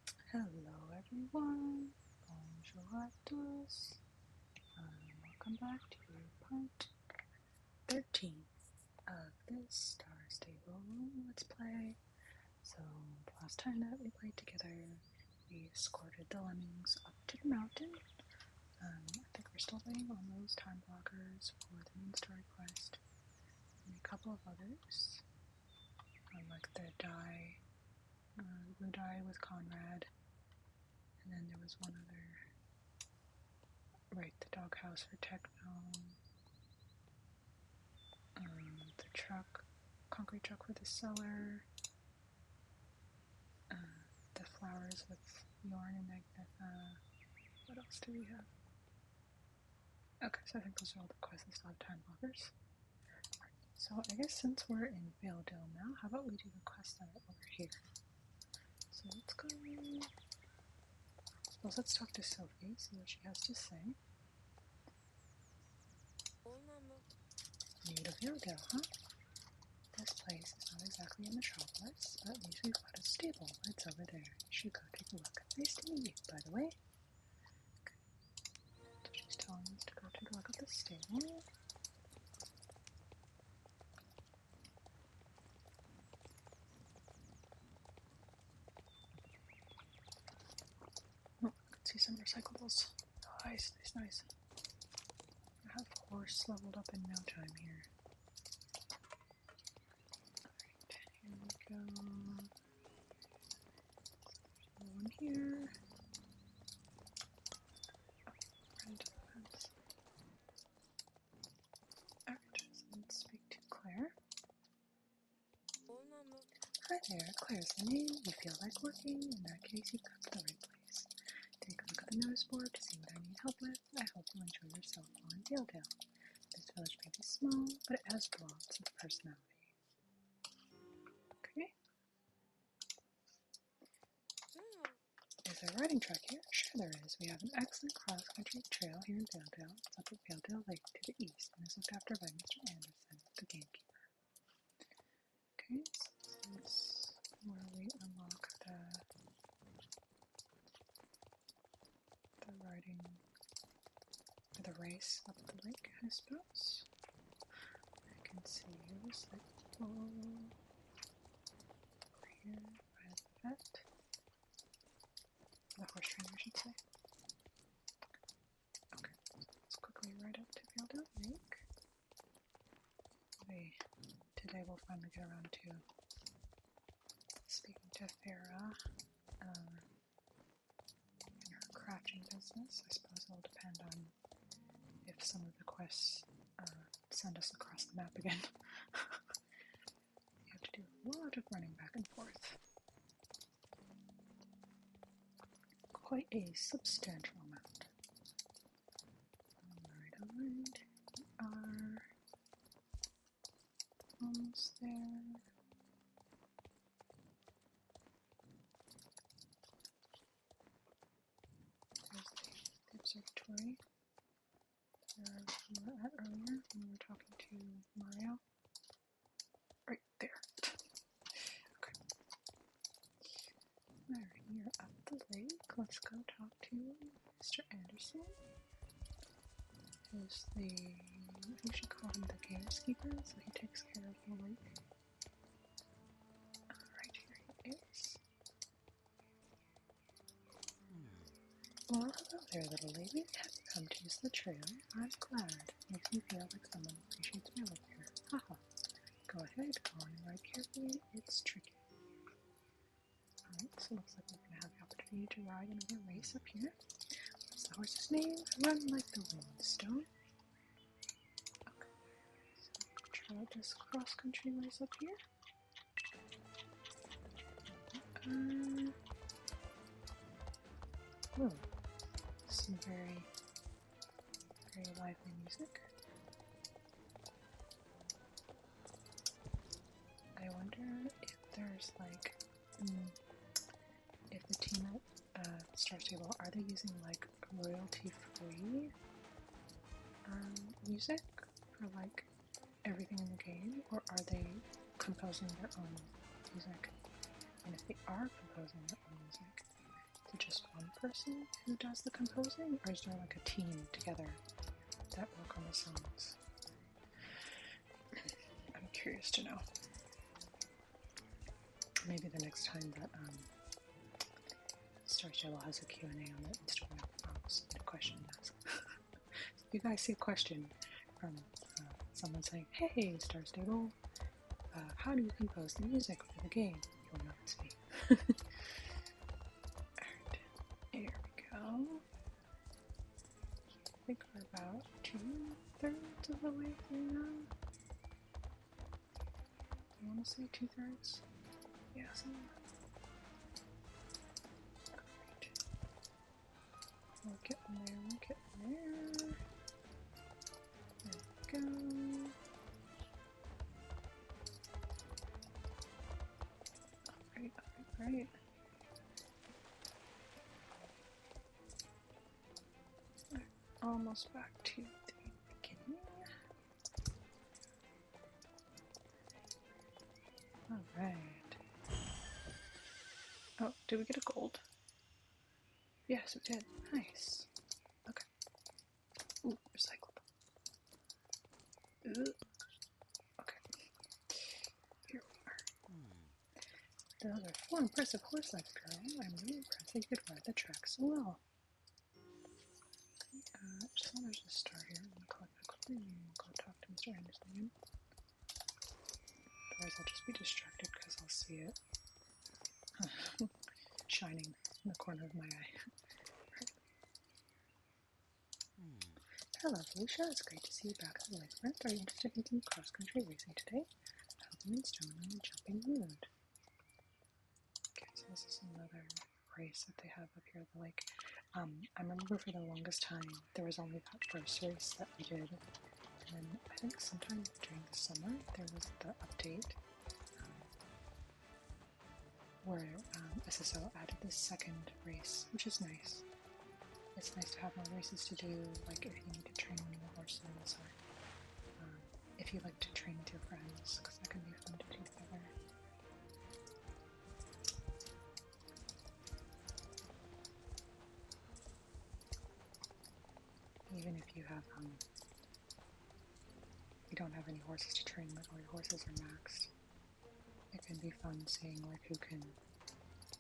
Hello everyone, bonjour tous, welcome back to part 13 of this Star Stable Let's Play. So, the last time that we played together, we escorted the lemmings up to the mountain. I think we're still waiting on those time blockers for the main story quest, and a couple of others, like the blue dye with Conrad, and then there was one other. Right, the doghouse for Techno, the truck, concrete truck for the cellar, the flowers with Yorn and Magnetha. What else do we have? Okay, so I think those are all the quests that still have time blockers. So I guess since we're in Valedale now, how about we do the quests that are over here? So let's go. Well, let's talk to Sophie, see what she has to say. New to Valedale, huh? This place is not exactly a metropolis, but at least we've got a stable. It's over there. You should go take a look. Nice to meet you, by the way. Okay. So she's telling us to go take a look at the stable. Oh, I can see some recyclables. Nice, nice, nice. I have horse leveled up in no time here. Alright, here we go. There's one here. Oh, right into the fence. Alright, so let's speak to Claire. Hi there, Claire's the name. You feel like working? In that case, you've come to the right place. Take a look at the notice board to see what I need help with. I hope you enjoy yourself while in Valedale. This village may be small, but it has lots of personality. Okay. Is there a riding track here? Sure there is. We have an excellent cross-country trail here in Valedale. It's up at Valedale Lake to the east and is looked after by Mr. Anderson, the gamekeeper. Okay, so that's where we unlock the riding, or the race up the lake, I suppose. I can see a recyclable over here by the vet. The horse trainer, I should say. Okay, so let's quickly ride up to Valedale Lake. Today we'll finally get around to speaking to Farah in her crafting business. I suppose it'll depend on if some of the quests send us across the map again. You have to do a lot of running back and forth. Quite a substantial amount. Alright, alright. We are almost there. There's the observatory where we were at earlier when we were talking to Mario. Right there. Okay. Alright, you're up the lake. Let's go talk to Mr. Anderson. Who's I think we should call him the gameskeeper, so he takes care of the lake. Alright, here he is. Well, hello there, little lady. Have you come to use the trail? I'm glad. Makes me feel like someone appreciates my work here. Haha. Go ahead, go on and ride carefully. It's tricky. Alright, so looks like we're going to have the opportunity to ride another race up here. What's the horse's name? Run like the Windstone. Okay, so try out this cross-country race up here. Oh, some very, very lively music. I wonder if there's like, if the team at Star Stable, are they using like royalty-free music for like everything in the game, or are they composing their own music? And if they are composing their own music, Is it just one person who does the composing, or is there like a team together that work on the songs? I'm curious to know. Maybe the next time that Star Stable has a Q&A on the Instagram, I'll submit a question and ask. If you guys see a question from someone saying, "Hey, Star Stable, how do you compose the music for the game?" You'll know it's me. Alright, here we go. I think we're about 2/3 of the way through now. I want to say 2/3. Yeah, something like that. Great. We're getting there, we're getting there. There we go. Alright, alright. Almost back to the beginning. Alright. Oh, did we get a gold? Yes, we did. Nice. Okay. Ooh, recyclable. Ugh. Okay. Here we are. Those are 4 impressive horse-legs, girl. I'm really impressed that you could ride the track so well. Just so there's a star here. I'm gonna collect that quickly and go talk to Mr. Anderson again. Otherwise I'll just be distracted because I'll see it shining in the corner of my eye. Right. Hello, Felicia. It's great to see you back at the lakefront. Are you interested in some cross-country racing today? I hope you and Stone are in a jumping mood. Okay, so this is another race that they have up here at the lake. I remember for the longest time there was only that first race that we did, and then I think sometime during the summer there was the update where SSO added this second race, which is nice. It's nice to have more races to do, like if you need to train one of the horses, or if you like to train with your friends, because that can be fun to do together. Even if you have, you don't have any horses to train with, or your horses are maxed, it can be fun seeing like who can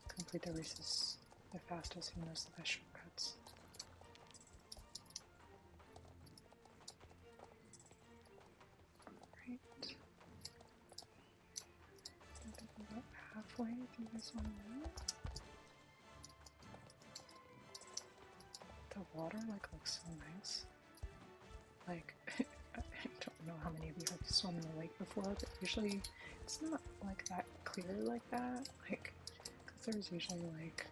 complete the races the fastest, who knows the best shortcuts. Alright. I think we're about halfway, if you guys want to know. The water looks so nice. Like, I don't know how many of you have swum in the lake before, but usually it's not like that clear like that. Like, because there's usually like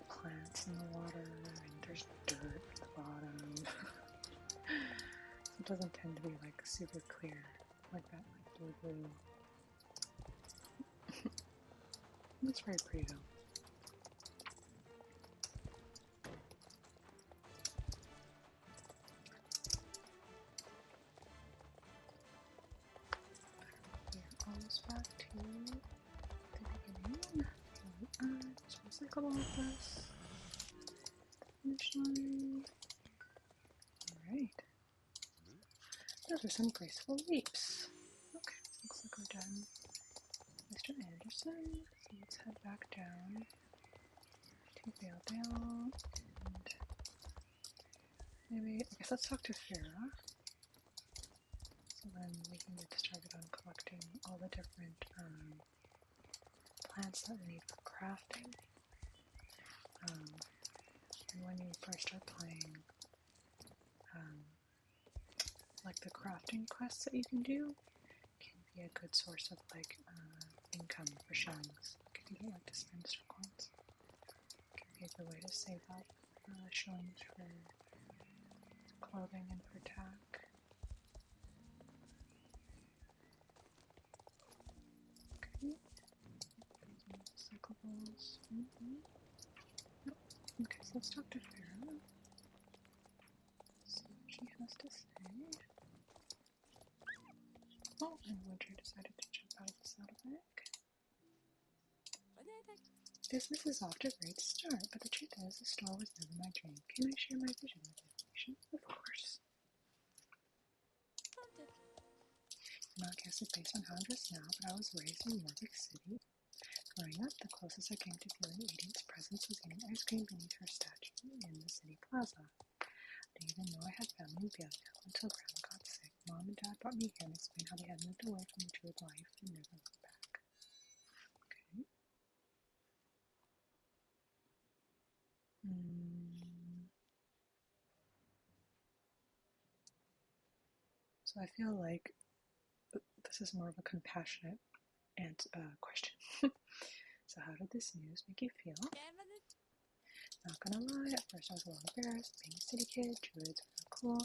plants in the water, and there's dirt at the bottom. It doesn't tend to be like super clear like that, like blue. It's very pretty though. We're almost back to the beginning. Just recycle all of this. Finish line. Alright. Those are some graceful leaps. Okay, looks like we're done. Mr. Anderson, so let's head back down to Vale, and maybe, I guess let's talk to Farah, so then we can get started on collecting all the different plants that we need for crafting. And when you first start playing, like the crafting quests that you can do can be a good source of like income for shillings. If you don't like to spend star coins, it can be a good way to save up shillings for clothing and for tack. Okay, recyclables. Nope. Okay, so let's talk to Farah. See what she has to say. Oh, and Winter decided to jump out of the saddlebag. Business is off to a great start, but the truth is, the store was never my dream. Can I share my vision with information? Of course. I'm not guessing based on how I'm dressed now, but I was raised in York City. Growing up, the closest I came to feeling Edie's presence was eating ice cream beneath her statue in the city plaza. I didn't even know I had family in Bielefeld until Grandma got sick. Mom and Dad brought me here and explained how they had moved away from the Druid life and never looked back. Okay. So I feel like this is more of a compassionate question. So how did this news make you feel? Not gonna lie, at first I was a little embarrassed. Being a city kid, Druids were cool,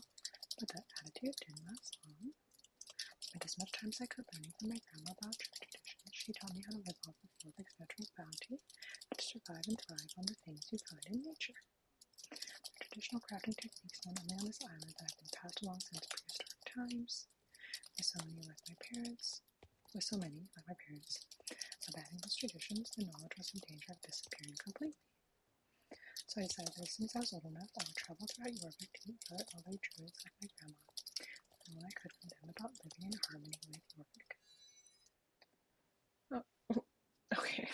but that attitude didn't last long. I spent as much time as I could learning from my grandma about Druid traditions. She taught me how to live off of Jorvik's natural bounty, how to survive and thrive on the things you find in nature. The traditional crafting techniques known only on this island that have been passed along since prehistoric times. With so many, like my parents, abandoning those traditions, the knowledge was in danger of disappearing completely. So I decided that as soon as I was old enough, I would travel throughout Jorvik to meet other Druids like my grandma, and what I could from them about living in harmony with Jorvik. Oh, okay.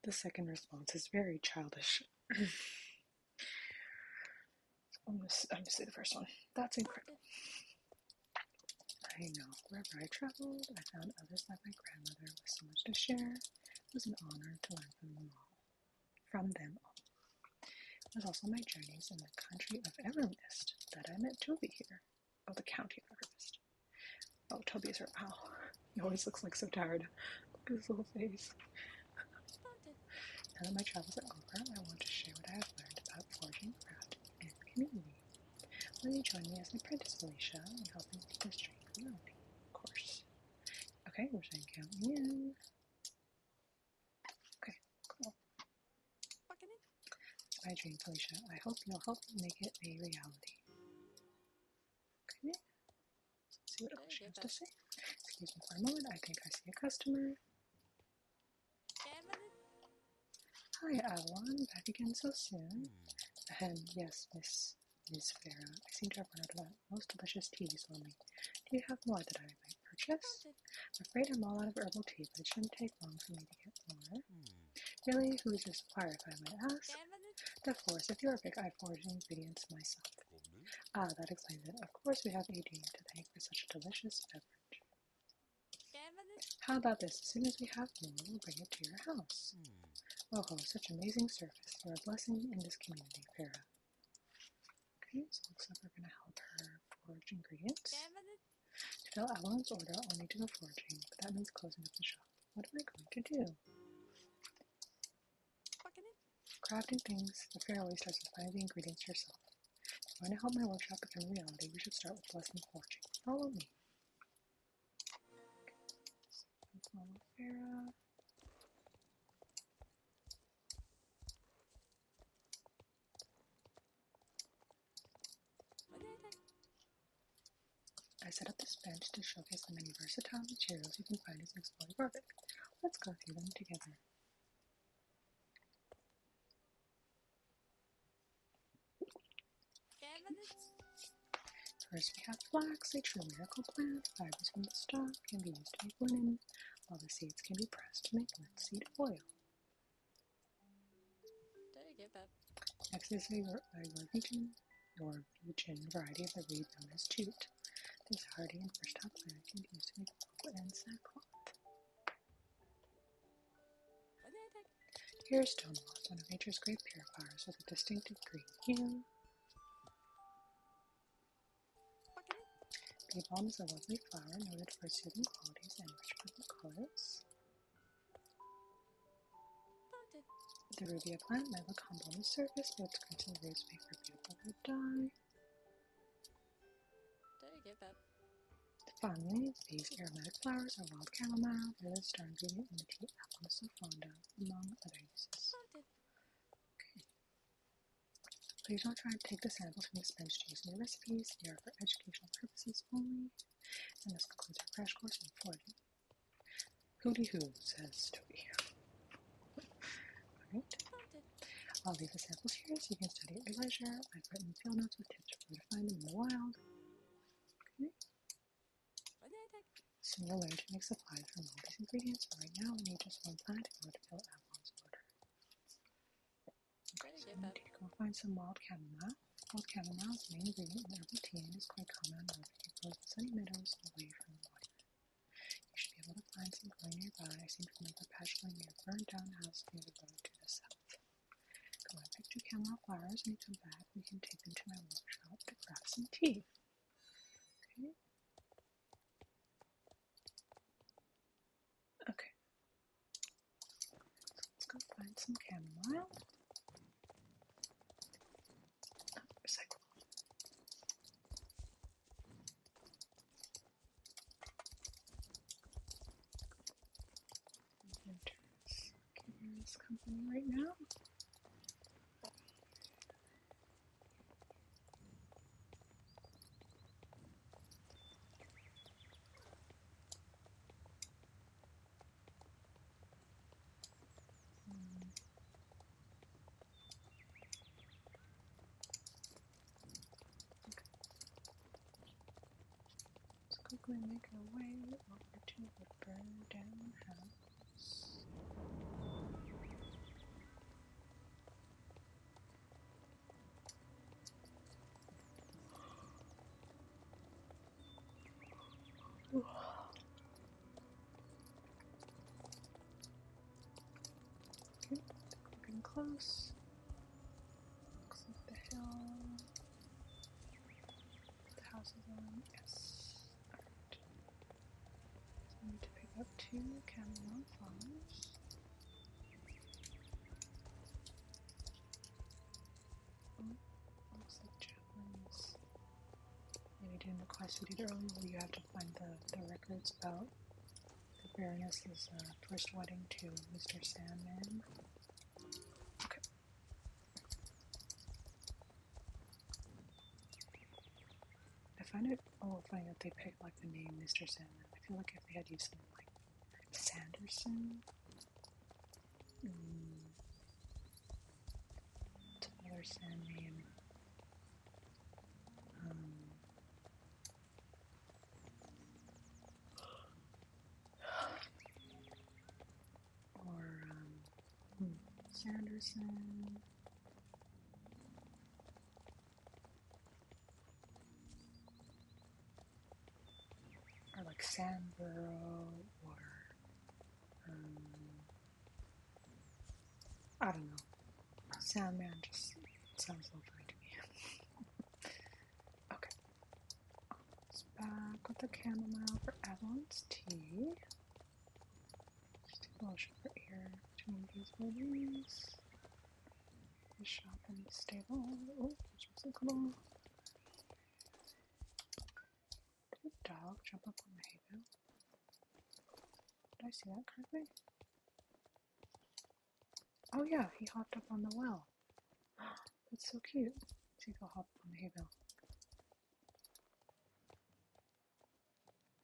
The second response is very childish. I'm gonna say the first one. That's incredible. I know. Wherever I traveled, I found others like my grandmother with so much to share. It was an honor to learn from them all. It was also my journeys in the country of Evermist that I met Toby here. Oh, the county of Evermist. Oh, Toby's right. Ow. He always looks like so tired. Look at his little face. Now that my travels are over, I want to share what I have learned about forging, craft, and community. Will you join me as an apprentice, Felicia, in helping with this dream reality? Of course. Okay, we're saying count me in. Okay, cool. It's my dream, Felicia. I hope you'll help me make it a reality. Okay. Let's see what else she has to say. Excuse me for a moment. I think I see a customer. Hi, Avalon. Back again so soon. Yes, Miss Farah. I seem to have run out of that most delicious tea you sold me. Do you have more that I might purchase? I'm afraid I'm all out of herbal tea, but it shouldn't take long for me to get more. Really? Who is your supplier, if I might ask? The Forest of Jorvik. I forage the ingredients myself. Ah, that explains it. Of course we have Adrian to thank for such a delicious beverage. How about this? As soon as we have more, we'll bring it to your house. Oh, such amazing service. You're a blessing in this community, Farah. Okay, so it looks like we're going to help her forge ingredients. To fill Avalon's order, I'll need to go foraging, but that means closing up the shop. What am I going to do? Crafting things. The fair always starts with finding the ingredients yourself. If you want to help my workshop become a reality, we should start with blessing forging. Follow me. Follow Farah. I set up this bench to showcase the many versatile materials you can find as you explore Jorvik. Let's go through them together. First we have flax, a true miracle plant. Fibers from the stalk can be used to make linen, while the seeds can be pressed to make linseed oil. Next is a Norwegian variety of the reed known as jute. This hardy and versatile plant can be used to make wool and sackcloth. Here is stone moss, one of nature's great purifiers with a distinctive green hue. Bee balm is a lovely flower noted for its soothing qualities and rich purple colors. The rubia plant might look humble on the surface, but its crimson roots make for beautiful red dye. Finally, these aromatic flowers are wild chamomile. They're the star ingredient in the tea apple so fond of, among other uses. Okay. Please don't try to take the samples from dispensed used in your recipes. They are for educational purposes only. And this concludes our crash course in foraging. Hooty hoo, says Toby. Alright. I'll leave the samples here so you can study at your leisure. I've written field notes with tips for where to find them in the wild. Okay. Soon you'll learn to make supplies from all these ingredients. So right now we need just one plant in order to fill Avalon's order. Okay, so we need to go find some wild chamomile. Wild chamomile is the main ingredient in herbal tea and is quite common on northern grows in sunny meadows away from the water. You should be able to find some growing nearby. I seem to remember a patch growing near a burned down house near the road to the south. Go and pick 2 chamomile flowers. When you come back, we can take them to my workshop to craft some tea. Okay. Okay. So let's go find some chamomile. Recycle. Winter's giving us company right now. Quickly make our way over to the burned down house. Okay, we're getting close. Looks like the hill. The house is on. Yes. Alright. So we need to pick up 2 chamomile flowers. Looks like Jacqueline's maybe doing the quest we did earlier where you have to find the records about the Baroness's first wedding to Mr. Sandman. Okay. I find it funny that they picked like the name Mr. Sandman. I feel like if they had used something like Sanderson, it's another sand name. Or Sanderson. Or like Sandborough, or I don't know. Sandman just sounds lovely to me. Okay. It's back with the chamomile for Avalon's tea. Just a little short here between these buildings. The shop and the stable. Oh, there's a couple. Did a dog jump up on the hay bale? Did I see that correctly? Oh yeah, he hopped up on the well. That's so cute. See if he'll hop on the hay bale.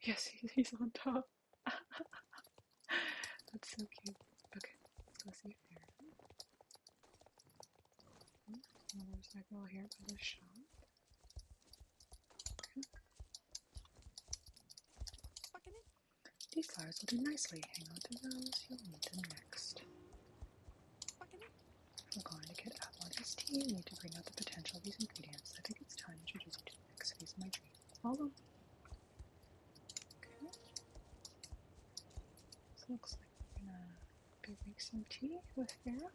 Yes, he's on top. That's so cute. Okay, let's go see if there's that girl here by the shop. Okay. These flowers will do nicely. Hang on to those. You'll need them next. If we're going to get Avalon's tea, we need to bring out the potential of these ingredients. I think it's time to introduce you to the next phase of my dream. Follow. Okay. So it looks like we're gonna be making some tea with Vera.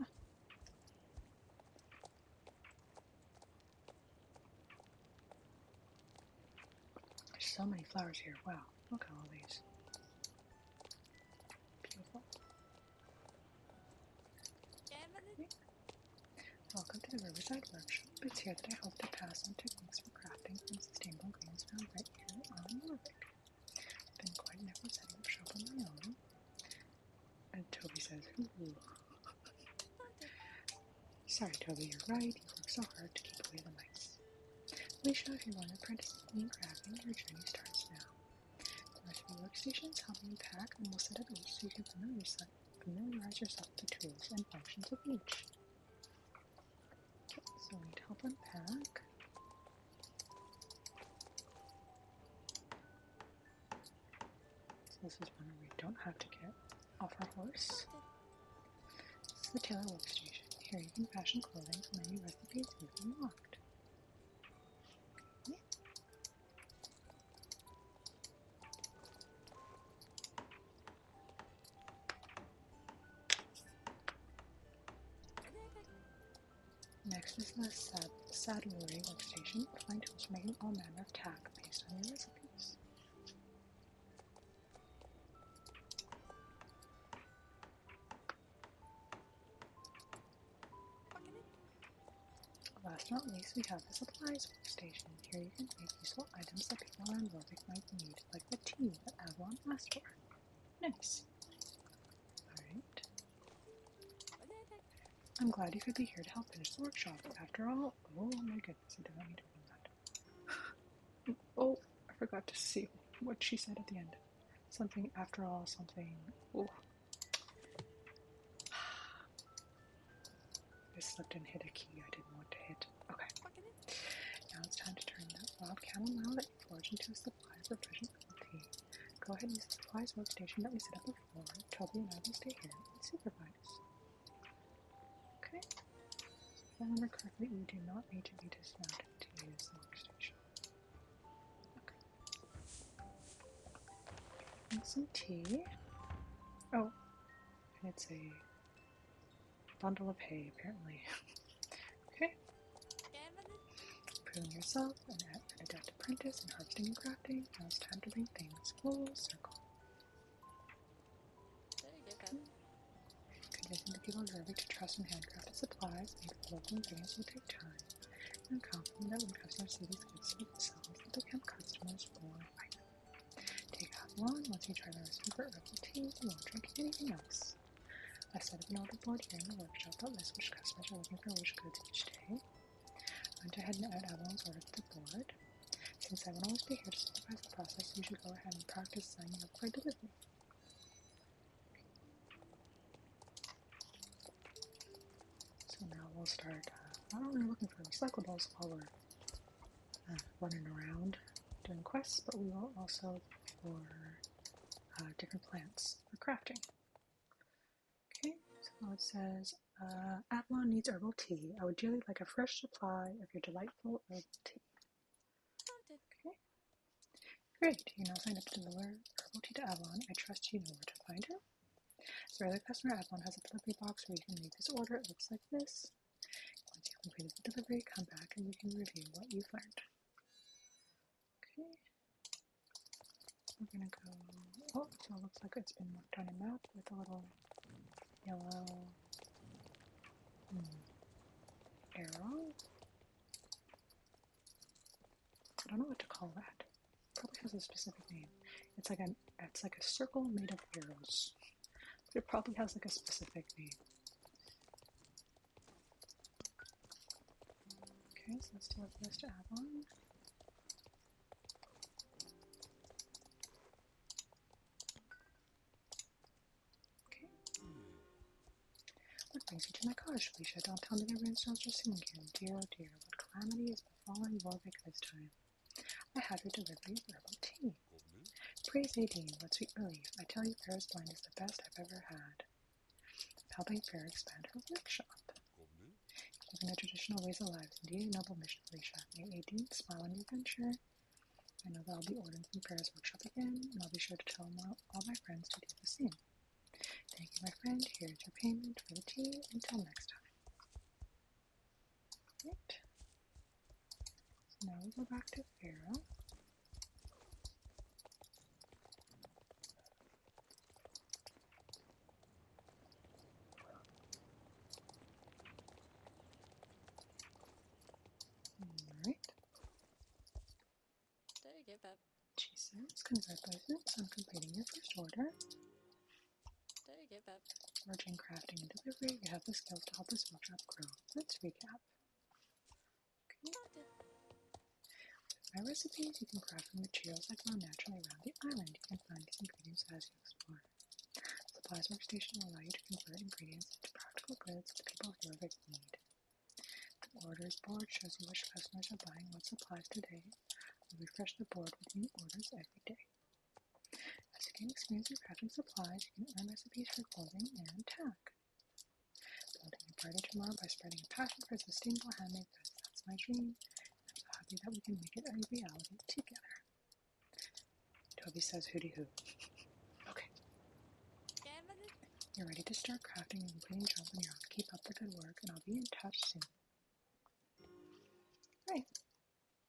There's so many flowers here. Wow, look at all these. Beautiful. Okay. Welcome to the Riverside Workshop. It's here that I hope to pass on techniques for crafting from sustainable ingredients found right here on Nordic. I've been quite an effort setting up shop on my own. And Toby says, ooh. Sorry, Toby, you're right. You work so hard to keep away the mice. Alicia, if you want to apprentice in crafting, your journey starts now. The rest of your workstations help you unpack, and we'll set up each so you can familiarize yourself with the tools and functions of each. Okay, so we need to help unpack. So this is one where we don't have to get off our horse. This is the tailor workstation. Here you can fashion clothing from any recipes you've unlocked. Okay. Next is the saddlery workstation. Find tools for making all manner of tack based on your recipes. Last but not least, we have the supplies workstation. Here you can make useful items that people around Warwick might need, like the tea that Avalon asked for. Nice. Alright. I'm glad you could be here to help finish the workshop. After all, oh my goodness, I did not need to open that. Oh, I forgot to see what she said at the end. Something, after all, something. Oh. I slipped and hit a key I didn't want to hit. Okay. Now it's time to turn that wild chamomile that you forged into a supply of refreshing tea. Go ahead and use the supplies workstation that we set up before. Toby and I will stay here and supervise. Okay. If I remember correctly, you do not need to be dismounted to use the workstation. Okay. And some tea. Oh, and it's a bundle of hay, apparently. Okay. Proving yourself an adept apprentice in harvesting and crafting. Now it's time to bring things full circle. Convincing the people of Rubik to trust in handcrafted supplies made with local ingredients will take time. I'm confident that when customers see these goods for themselves, they'll become customers for life. Take Avalon. Once you try the recipe for herbal tea, you won't drink anything else. I set up an order board here in the workshop that lists which customers are looking for which goods each day. I went ahead and add Avalon's order to the board. Since I won't always be here to supervise the process, you should go ahead and practice signing up for delivery. So now we'll start not only looking for recyclables while we're running around doing quests, but we will also look for different plants for crafting. Okay, so it says, Avalon needs herbal tea. I would dearly like a fresh supply of your delightful herbal tea. Okay, great. You now signed up to deliver herbal tea to Avalon. I trust you know where to find her. As a regular customer, Avalon has a delivery box where you can leave this order. It looks like this. Once you've completed the delivery, come back and we can review what you've learned. Okay. We're gonna go. Oh, so it looks like it's been marked on a map with a little yellow arrow. I don't know what to call that. It probably has a specific name. It's like a circle made of arrows. But it probably has like a specific name. Okay, so let's do this to Avalon. Okay. What brings you to my cottage, Felicia? Don't tell me the rainstorms are singing again. Dear, oh dear, what calamity is befalling Warwick this time? I have your delivery of herbal tea. Praise Nadine, what sweet relief. I tell you, Farah's blend is the best I've ever had. Helping Farah expand her workshop. Keeping the traditional ways alive is indeed a noble mission, Felicia. May Nadine smile on your venture. I know that I'll be ordering from Farah's workshop again, and I'll be sure to tell all my friends to do the same. Thank you, my friend. Here's your payment for the tea. Until next time. Right. So now we go back to Farah. Alright. She says, congratulations on completing your first order. Forging, crafting, and delivery. You have the skills to help this workshop grow. Let's recap. Okay. My recipes you can craft from materials that grow naturally around the island. You can find these ingredients as you explore. Supplies workstation will allow you to convert ingredients into practical goods that people here of need. The orders board shows you which customers are buying what supplies today. We refresh the board with new orders every day. As you gain experience in crafting supplies, you can earn recipes for clothing and tag. Building a brighter tomorrow by spreading a passion for sustainable handmade goods. That's my dream. I'm so happy that we can make it a reality together. Toby says hooty hoo. Okay. You're ready to start crafting and completing jobs on your own. Keep up the good work, and I'll be in touch soon. Right.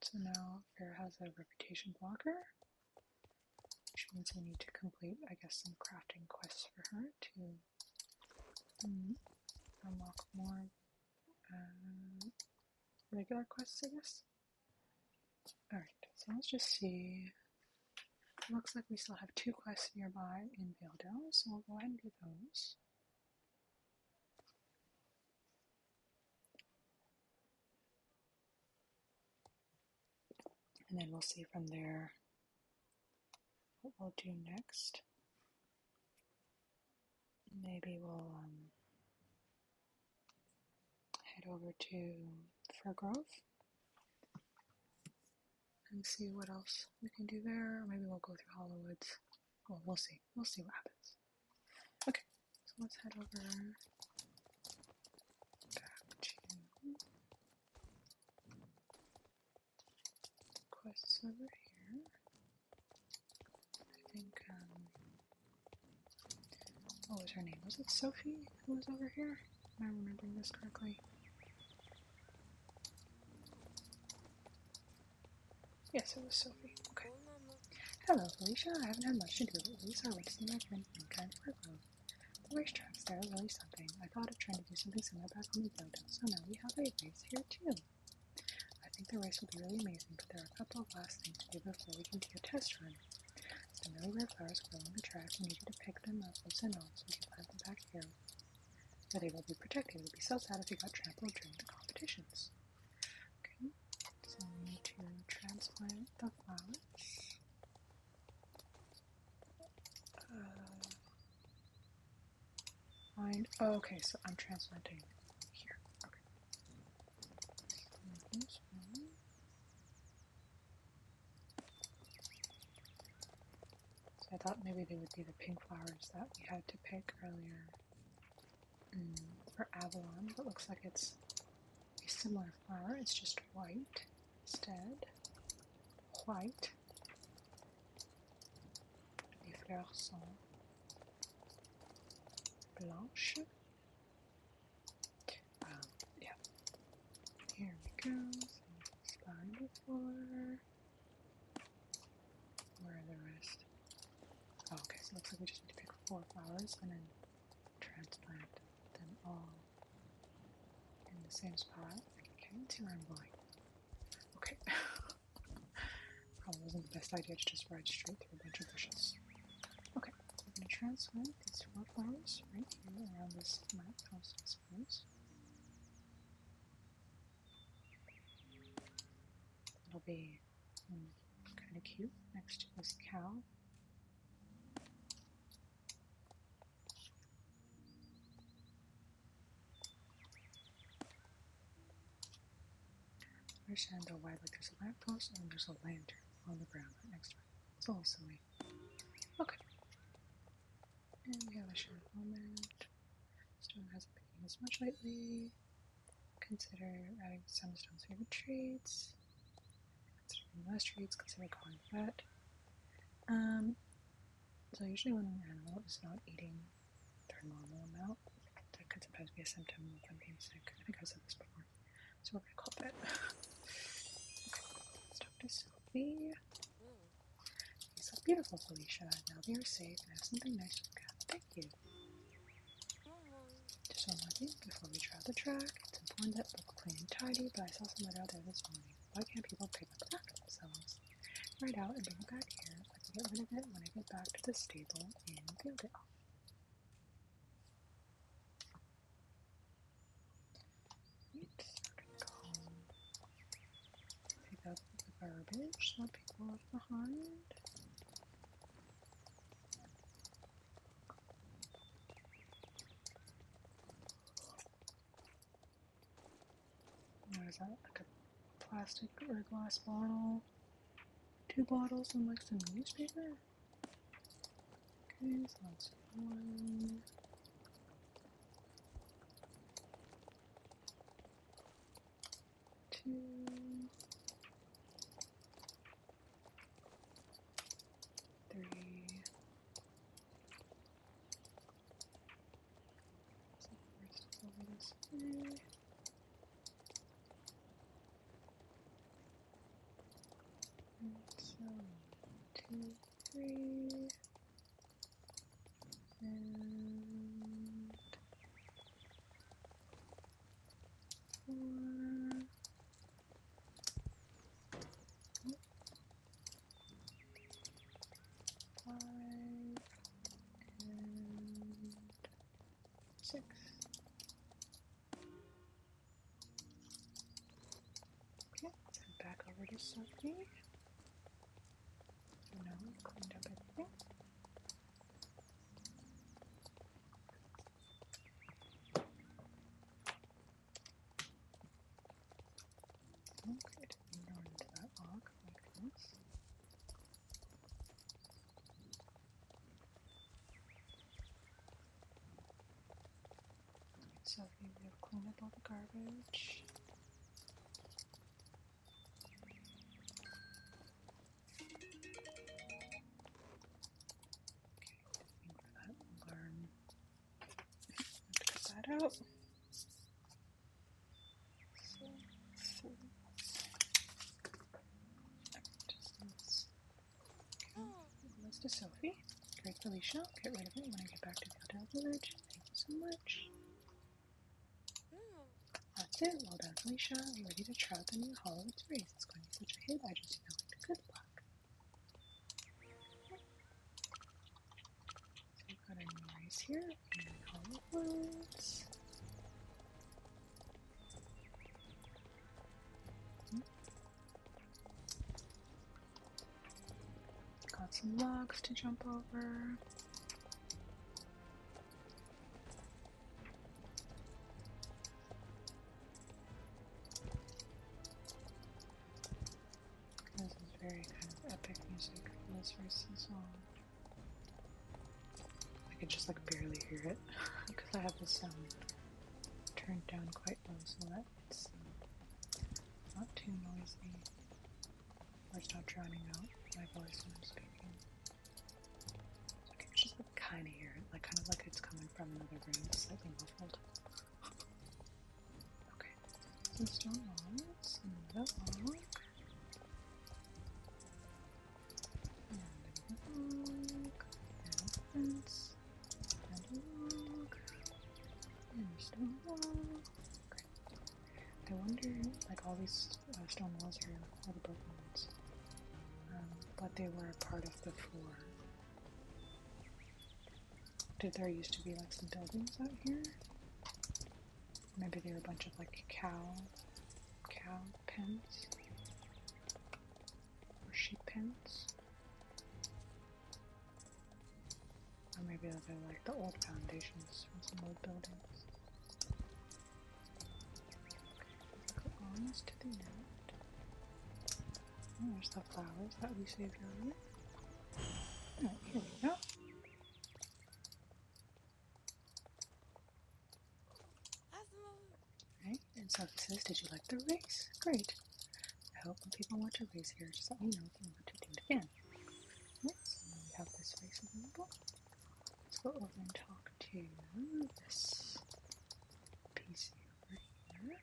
So now Fair has a reputation blocker, which means we need to complete, I guess, some crafting quests for her to unlock more regular quests, I guess. Alright, so let's just see. It looks like we still have 2 quests nearby in Valedale, so we'll go ahead and do those. And then we'll see from there what we'll do next. Maybe we'll head over to Fir Grove and see what else we can do there. Or maybe we'll go through Hollowwoods. Well, we'll see. We'll see what happens. Okay, so let's head over back to quests over here. I think, what was her name? Was it Sophie who was over here? Am I remembering this correctly? Yes, it was Sophie. Okay. Hello, Felicia. I haven't had much to do, but at least I went to see my friend from kind of Grove. The racetracks there are really something. I thought of trying to do something similar back home in Valedale, so now we have a race here too. I think the race will be really amazing, but there are a couple of last things to do before we can do a test run. Some really rare flowers grow along the track. We need you to pick them up, roots and all, so we can plant them back here, where they will be protected. It would be so sad if they got trampled during the competitions. Okay, so we need to transplant the flowers. Oh, okay, so I'm transplanting here. Okay. So this one. So I thought maybe they would be the pink flowers that we had to pick earlier for Avalon, but looks like it's a similar flower. It's just white instead. White. Les fleurs sont blanches. Yeah. Here we go. So flower number 4. Where are the rest? Oh, okay, so it looks like we just need to pick 4 flowers and then transplant them all in the same spot. Okay, let's see where I'm going. Okay. Probably wasn't the best idea to just ride straight through a bunch of bushes. Okay, so I'm going to transplant these 4 flowers right here around this lamppost, I suppose. It'll be kind of cute next to this cow. I understand though why like there's a lamppost and there's a lantern on the ground right next to it. It's a little silly. Okay. And we have a short moment. Stone hasn't been used much lately. Consider adding some stone's favorite traits. Considering less traits, consider calling vet. So usually when an animal is not eating their normal amount, that could sometimes be a symptom of them being sick. I think I've said this before. So we're going to call vet. Okay, let's talk to Sophie. You look beautiful, Felicia. Now that you're safe and have something nice to look at. Thank you. Just one more thing before we try the track. It's important that it look clean and tidy, but I saw some litter out there this morning. Why can't people pick up after themselves? Right out and bring it back here. I can get rid of it when I get back to the stable in Valedale. Right, so we're going to go pick up the garbage. shall people left behind. What is that? Like a plastic or glass bottle? 2 bottles and like some newspaper? Okay, so that's 1. 2. 3. So first over this way. And so 1, 2, 3. And 4. 5. And 6. Okay, let's head back over to Sophie. So now we've cleaned up everything. Okay, didn't go into that lock like this. So we have cleaned up all the garbage. Okay, for that alarm. Cut that out. So, to Sophie. Great, Felicia. Get rid of it when I get back to the hotel village. Thank you so much. That's it. Well done, Felicia. You're ready to try out the new Hollowoods race. It's going to be such a hit. I just know it. Good luck. So we've got a new race here in Hollowoods. Got some logs to jump over. This is very kind of epic music for this race as well. I could just like barely hear it because I have the sound turned down quite low so that it's not too noisy or it's not drowning out my voice when I'm speaking. So I can just like kind of hear it, like kind of like it's coming from another room, slightly muffled. Okay, some stone walls, another log. Fence, and a log, and a stone wall. Okay. I wonder, like all these stone walls here, all the broken ones, what they were a part of before. Did there used to be like some buildings out here? Maybe they were a bunch of like cow pens? Or sheep pens? Or maybe they're like the old foundations from some old buildings. Okay, go almost to the end. Oh, there's the flowers that we saved earlier. Alright, here we go. Right, and Sophie says, did you like the race? Great. I hope when people want to race here, just let me know if you want to do it again. Right, so now we have this race available. Let's go over and talk to this PC over here.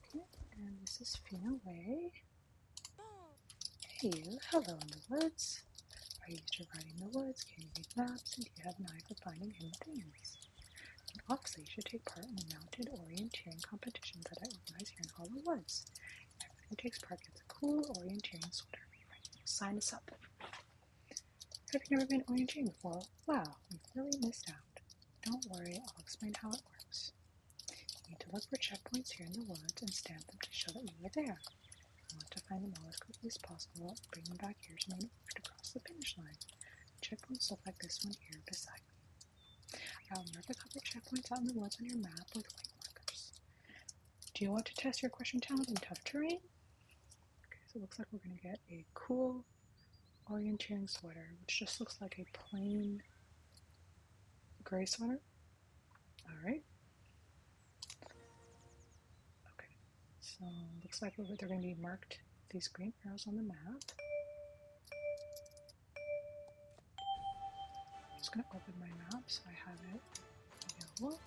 Okay, and this is Fina Way. Hey you, hello in the woods. Are you used to riding in the woods? Can you read maps? And do you have an eye for finding hidden things? In Oxley, you should take part in the mounted orienteering competition that I organize here in Hollow Woods. Everyone who takes part gets a cool orienteering sweater. Right, sign us up. Have you never been orienteering before? Wow, you've really missed out. Don't worry, I'll explain how it works. You need to look for checkpoints here in the woods and stamp them to show that you were there. I want to find them all as quickly as possible and bring them back here so they don't cross the finish line. Checkpoints look like this one here beside me. I'll mark a couple checkpoints out in the woods on your map with white markers. Do you want to test your question talent in tough terrain? Okay, so it looks like we're going to get a cool orienteering sweater, which just looks like a plain gray sweater. Alright. Okay, so looks like they're going to be marked, these green arrows on the map. I'm just going to open my map so I have it available.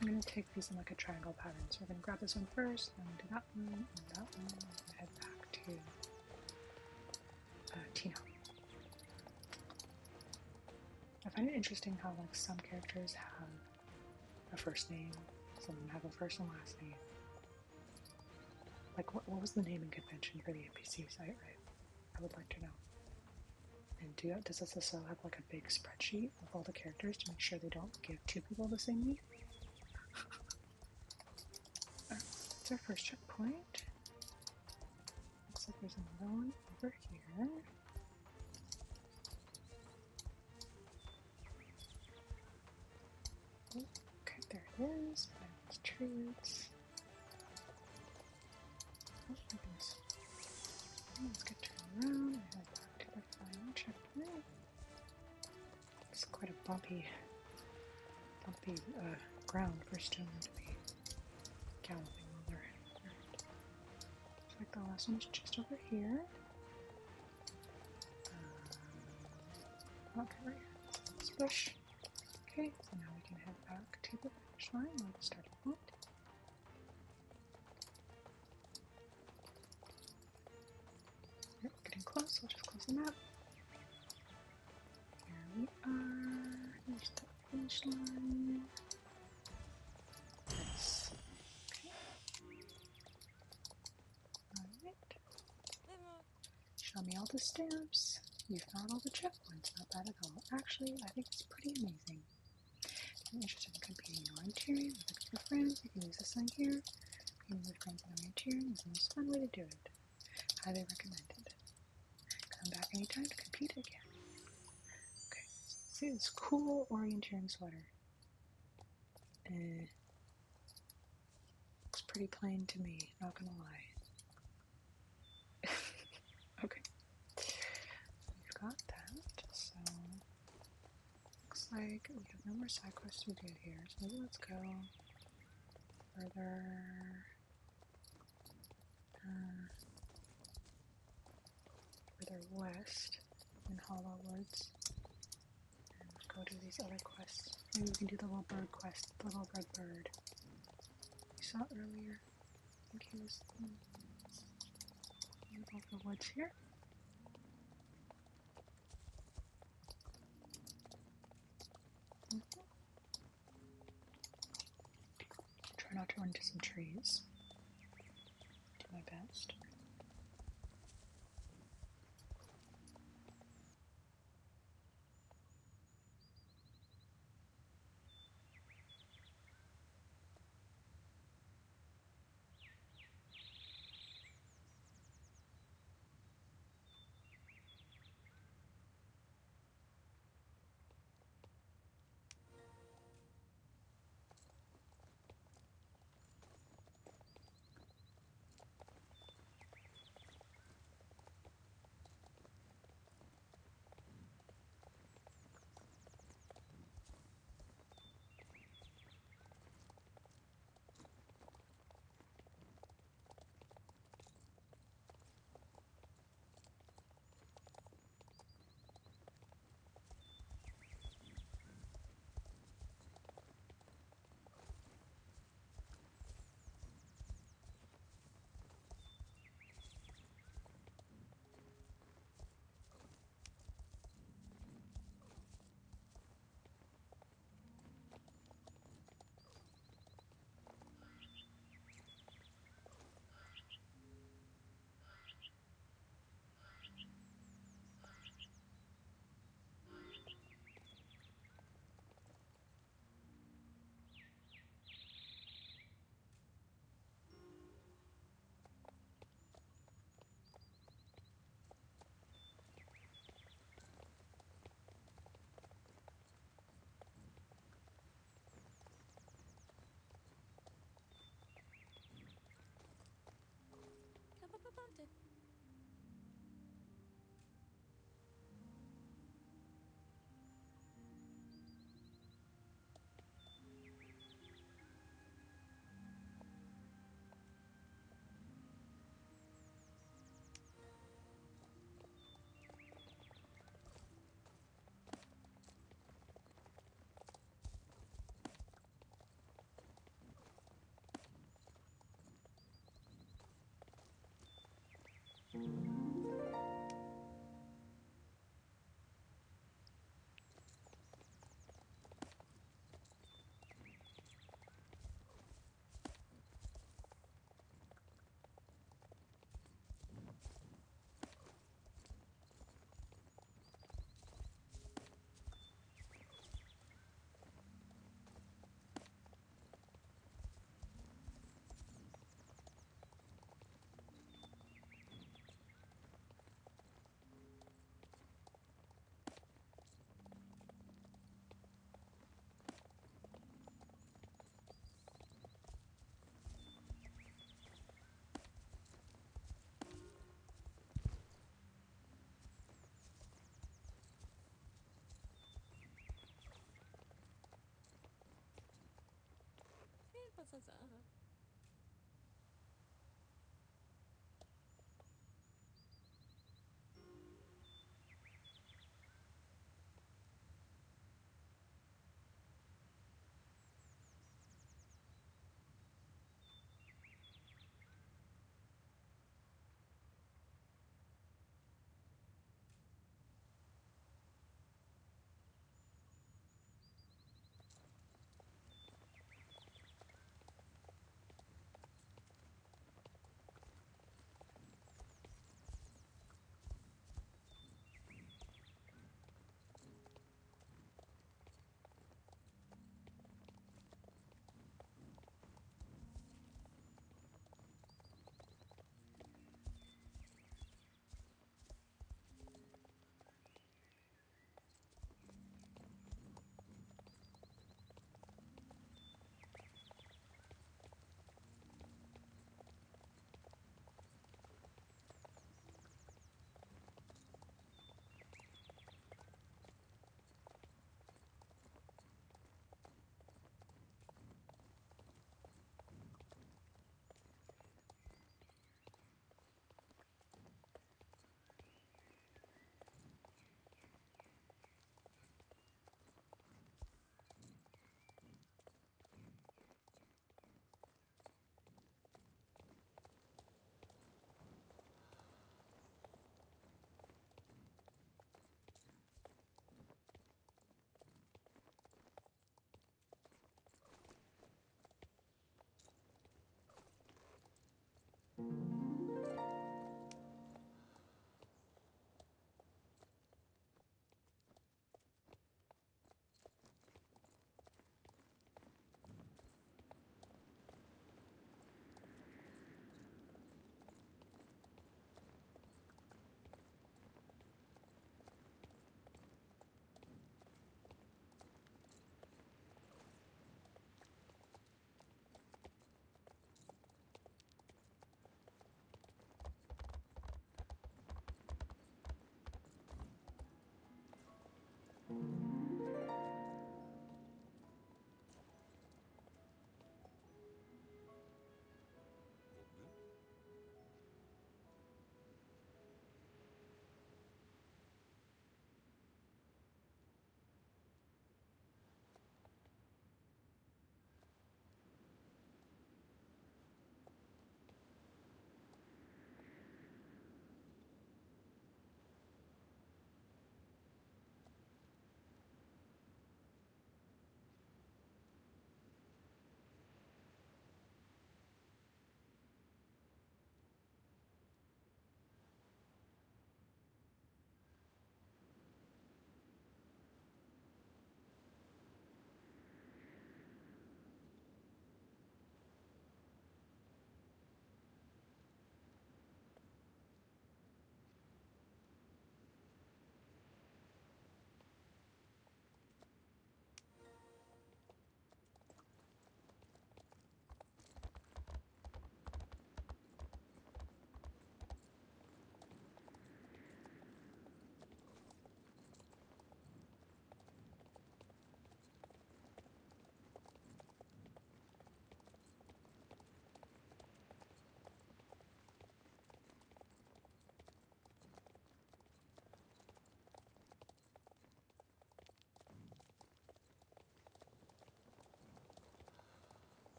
I'm going to take these in like a triangle pattern. So we're going to grab this one first, then do that one, and that one, and head back to Tina. I find it interesting how like some characters have a first name, some of them have a first and last name. Like what was the naming convention for the NPCs? I would like to know. And does this also have like a big spreadsheet with all the characters to make sure they don't give two people the same name? That's our first checkpoint. Looks like there's another one over here. Okay, there it is. There's treats. Oh my goodness. Let's get turned around and head back to the final checkpoint. It's quite a bumpy ground for stone to be galloping over. Looks like the last one's just over here. Okay, right here. This bush. Okay, so now we can head back to the finish line or the starting point. Yep, getting close. I'll just close the map. Here we are. Here's the finish line. Nice. Okay. Alright. Show me all the stamps. You found all the checkpoints. Not bad at all. Actually, I think it's pretty amazing. If you're interested in competing in orienteering with a group of friends, you can use this sign here. Competing with friends in orienteering is the most fun way to do it. Highly recommended. Come back anytime to compete again. Okay, so see this cool orienteering sweater. Looks pretty plain to me, not gonna lie. Okay. We've got that, so looks like we have no more side quests to do here, so maybe let's go further west in Hollow Woods and go do these other quests. Maybe we can do the little bird quest, the little red bird we saw earlier. I think he was in the middle of the woods here. Try not to run into some trees. Do my best. constructive. What's that?